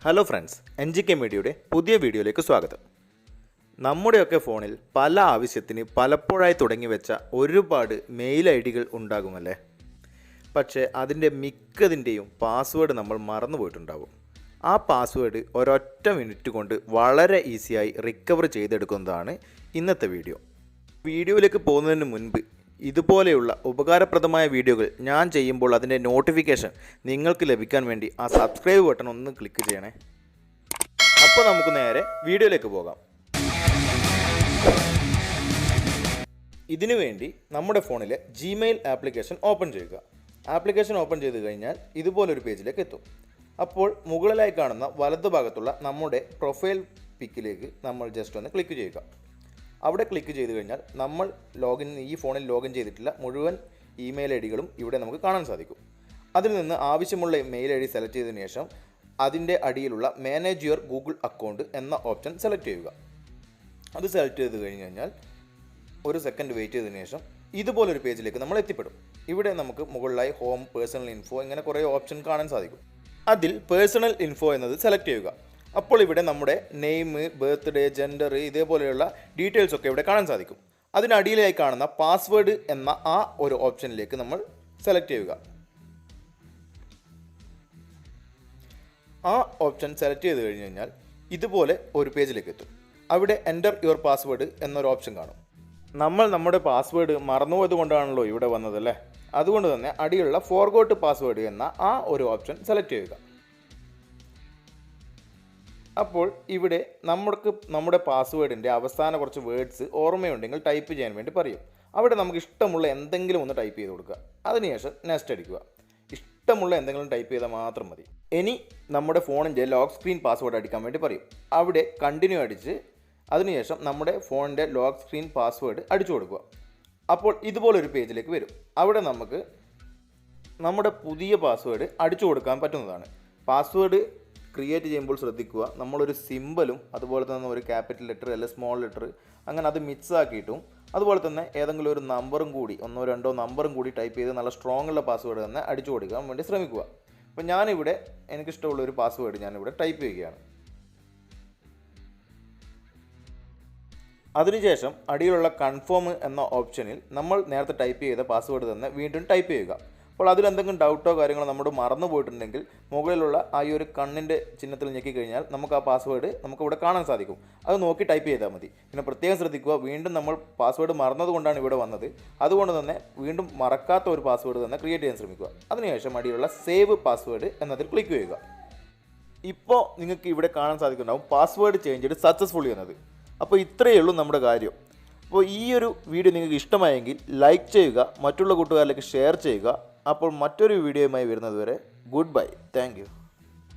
Hello friends, NGK മീഡിയയുടെ പുതിയ വീഡിയോയിലേക്ക് സ്വാഗതം. നമ്മുടെയൊക്കെ ഫോണിൽ പല ആവശ്യത്തിന് പലപ്പോഴായി തുടങ്ങി വെച്ച ഒരുപാട് മെയിൽ ID-കൾ ഉണ്ടാകുമല്ലേ. പക്ഷേ അതിൻ്റെ മിക്കതിൻ്റെയും പാസ്വേഡ് നമ്മൾ മറന്നുപോയിട്ടുണ്ടാവും. ആ പാസ്വേഡ് ഒരൊറ്റ മിനിറ്റ് കൊണ്ട് വളരെ ഈസിയായി റിക്കവർ ചെയ്തെടുക്കുന്നതാണ് ഇന്നത്തെ വീഡിയോ. വീഡിയോയിലേക്ക് പോകുന്നതിന് മുൻപ് ഇതുപോലെയുള്ള ഉപകാരപ്രദമായ വീഡിയോകൾ ഞാൻ ചെയ്യുമ്പോൾ അതിൻ്റെ നോട്ടിഫിക്കേഷൻ നിങ്ങൾക്ക് ലഭിക്കാൻ വേണ്ടി ആ സബ്സ്ക്രൈബ് ബട്ടൺ ഒന്ന് ക്ലിക്ക് ചെയ്യണേ. അപ്പോൾ നമുക്ക് നേരെ വീഡിയോയിലേക്ക് പോകാം. ഇതിനു വേണ്ടി നമ്മുടെ ഫോണിലെ Gmail ആപ്ലിക്കേഷൻ ഓപ്പൺ ചെയ്യുക. ആപ്ലിക്കേഷൻ ഓപ്പൺ ചെയ്ത് കഴിഞ്ഞാൽ ഇതുപോലൊരു പേജിലേക്ക് എത്തും. അപ്പോൾ മുകളിലായി കാണുന്ന വലതുഭാഗത്തുള്ള നമ്മുടെ പ്രൊഫൈൽ പിക്കിലേക്ക് നമ്മൾ ജസ്റ്റ് ഒന്ന് ക്ലിക്ക് ചെയ്യുക. അവിടെ ക്ലിക്ക് ചെയ്ത് കഴിഞ്ഞാൽ നമ്മൾ ഈ ഫോണിൽ ലോഗിൻ ചെയ്തിട്ടുള്ള മുഴുവൻ ഇമെയിൽ ID-കളും ഇവിടെ നമുക്ക് കാണാൻ സാധിക്കും. അതിൽ നിന്ന് ആവശ്യമുള്ള മെയിൽ ID സെലക്ട് ചെയ്തതിന് ശേഷം അതിൻ്റെ അടിയിലുള്ള മാനേജ് യുവർ ഗൂഗിൾ അക്കൗണ്ട് എന്ന ഓപ്ഷൻ സെലക്ട് ചെയ്യുക. അത് സെലക്ട് ചെയ്ത് കഴിഞ്ഞ് കഴിഞ്ഞാൽ ഒരു സെക്കൻഡ് വെയിറ്റ് ചെയ്തതിന് ശേഷം ഇതുപോലൊരു പേജിലേക്ക് നമ്മൾ എത്തിപ്പെടും. ഇവിടെ നമുക്ക് മുകളിലായി ഹോം, പേഴ്സണൽ ഇൻഫോ ഇങ്ങനെ കുറേ ഓപ്ഷൻ കാണാൻ സാധിക്കും. അതിൽ പേഴ്സണൽ ഇൻഫോ എന്നത് സെലക്ട് ചെയ്യുക. അപ്പോൾ ഇവിടെ നമ്മുടെ നെയിം, ബർത്ത്ഡേ, ജെൻഡർ ഇതേപോലെയുള്ള ഡീറ്റെയിൽസ് ഒക്കെ ഇവിടെ കാണാൻ സാധിക്കും. അതിനടിയിലായി കാണുന്ന പാസ്വേഡ് എന്ന ആ ഒരു ഓപ്ഷനിലേക്ക് നമ്മൾ സെലക്ട് ചെയ്യുക. ആ ഓപ്ഷൻ സെലക്ട് ചെയ്ത് കഴിഞ്ഞ് കഴിഞ്ഞാൽ ഇതുപോലെ ഒരു പേജിലേക്ക് എത്തും. അവിടെ എൻ്റർ യുവർ പാസ്വേഡ് എന്നൊരു ഓപ്ഷൻ കാണും. നമ്മൾ നമ്മുടെ പാസ്വേഡ് മറന്നുപോയത് കൊണ്ടാണല്ലോ ഇവിടെ വന്നതല്ലേ. അതുകൊണ്ട് തന്നെ അടിയിലുള്ള ഫോർഗോട്ട് പാസ്വേഡ് എന്ന ആ ഒരു ഓപ്ഷൻ സെലക്ട് ചെയ്യുക. അപ്പോൾ ഇവിടെ നമ്മുടെ പാസ്വേഡിൻ്റെ അവസാന കുറച്ച് വേർഡ്സ് ഓർമ്മയുണ്ടെങ്കിൽ ടൈപ്പ് ചെയ്യാൻ വേണ്ടി പറയും. അവിടെ നമുക്ക് ഇഷ്ടമുള്ള എന്തെങ്കിലും ഒന്ന് ടൈപ്പ് ചെയ്ത് കൊടുക്കുക. അതിനുശേഷം നെക്സ്റ്റ് അടിക്കുക. ഇഷ്ടമുള്ള എന്തെങ്കിലും ടൈപ്പ് ചെയ്താൽ മാത്രം മതി. ഇനി നമ്മുടെ ഫോണിൻ്റെ ലോക്ക് സ്ക്രീൻ പാസ്വേഡ് അടിക്കാൻ വേണ്ടി പറയും. അവിടെ കണ്ടിന്യൂ അടിച്ച് അതിനുശേഷം നമ്മുടെ ഫോണിൻ്റെ ലോക്ക് സ്ക്രീൻ പാസ്വേഡ് അടിച്ചു കൊടുക്കുക. അപ്പോൾ ഇതുപോലൊരു പേജിലേക്ക് വരും. അവിടെ നമുക്ക് നമ്മുടെ പുതിയ പാസ്വേഡ് അടിച്ചു കൊടുക്കാൻ പറ്റുന്നതാണ്. പാസ്വേഡ് ക്രിയേറ്റ് ചെയ്യുമ്പോൾ ശ്രദ്ധിക്കുക, നമ്മളൊരു സിമ്പലും അതുപോലെ തന്നെ ഒരു ക്യാപിറ്റൽ ലെറ്റർ അല്ലെങ്കിൽ സ്മോൾ ലെറ്റർ അങ്ങനെ അത് മിക്സ് ആക്കിയിട്ടും അതുപോലെ തന്നെ ഏതെങ്കിലും ഒരു നമ്പറും കൂടി 1 2 നമ്പറും കൂടി ടൈപ്പ് ചെയ്ത് നല്ല സ്ട്രോങ് ഉള്ള പാസ്വേഡ് തന്നെ അടിച്ചു കൊടുക്കാൻ വേണ്ടി ശ്രമിക്കുക. അപ്പോൾ ഞാനിവിടെ എനിക്കിഷ്ടമുള്ള ഒരു പാസ്വേഡ് ഞാനിവിടെ ടൈപ്പ് ചെയ്യുകയാണ്. അതിനുശേഷം അടിയിലുള്ള കൺഫേം എന്ന ഓപ്ഷനിൽ നമ്മൾ നേരത്തെ ടൈപ്പ് ചെയ്ത പാസ്വേഡ് തന്നെ വീണ്ടും ടൈപ്പ് ചെയ്യുക. അപ്പോൾ അതിലെന്തെങ്കിലും ഡൗട്ടോ കാര്യങ്ങളോ നമ്മൾ മറന്നു പോയിട്ടുണ്ടെങ്കിൽ മുകളിലുള്ള ആ ഒരു കണ്ണിൻ്റെ ചിഹ്നത്തിൽ ഞെക്കിക്കഴിഞ്ഞാൽ നമുക്ക് ആ പാസ്വേഡ് നമുക്കിവിടെ കാണാൻ സാധിക്കും. അത് നോക്കി ടൈപ്പ് ചെയ്താൽ മതി. പിന്നെ പ്രത്യേകം ശ്രദ്ധിക്കുക, വീണ്ടും നമ്മൾ പാസ്വേഡ് മറന്നതുകൊണ്ടാണ് ഇവിടെ വന്നത്. അതുകൊണ്ട് തന്നെ വീണ്ടും മറക്കാത്ത ഒരു പാസ്വേഡ് തന്നെ ക്രിയേറ്റ് ചെയ്യാൻ ശ്രമിക്കുക. അതിനുശേഷം അടിയിലുള്ള സേവ് പാസ്വേഡ് എന്നതിൽ ക്ലിക്ക് ചെയ്യുക. ഇപ്പോൾ നിങ്ങൾക്ക് ഇവിടെ കാണാൻ സാധിക്കുന്നുണ്ടാവും പാസ്വേഡ് ചേഞ്ച് സക്സസ്ഫുള്ളി എന്നത്. അപ്പോൾ ഇത്രയേ ഉള്ളൂ നമ്മുടെ കാര്യം. അപ്പോൾ ഈ ഒരു വീഡിയോ നിങ്ങൾക്ക് ഇഷ്ടമായെങ്കിൽ ലൈക്ക് ചെയ്യുക, മറ്റുള്ള കൂട്ടുകാരിലേക്ക് ഷെയർ ചെയ്യുക. അപ്പോൾ മറ്റൊരു വീഡിയോയുമായി വരുന്നത് വരെ ഗുഡ് ബൈ. Thank you.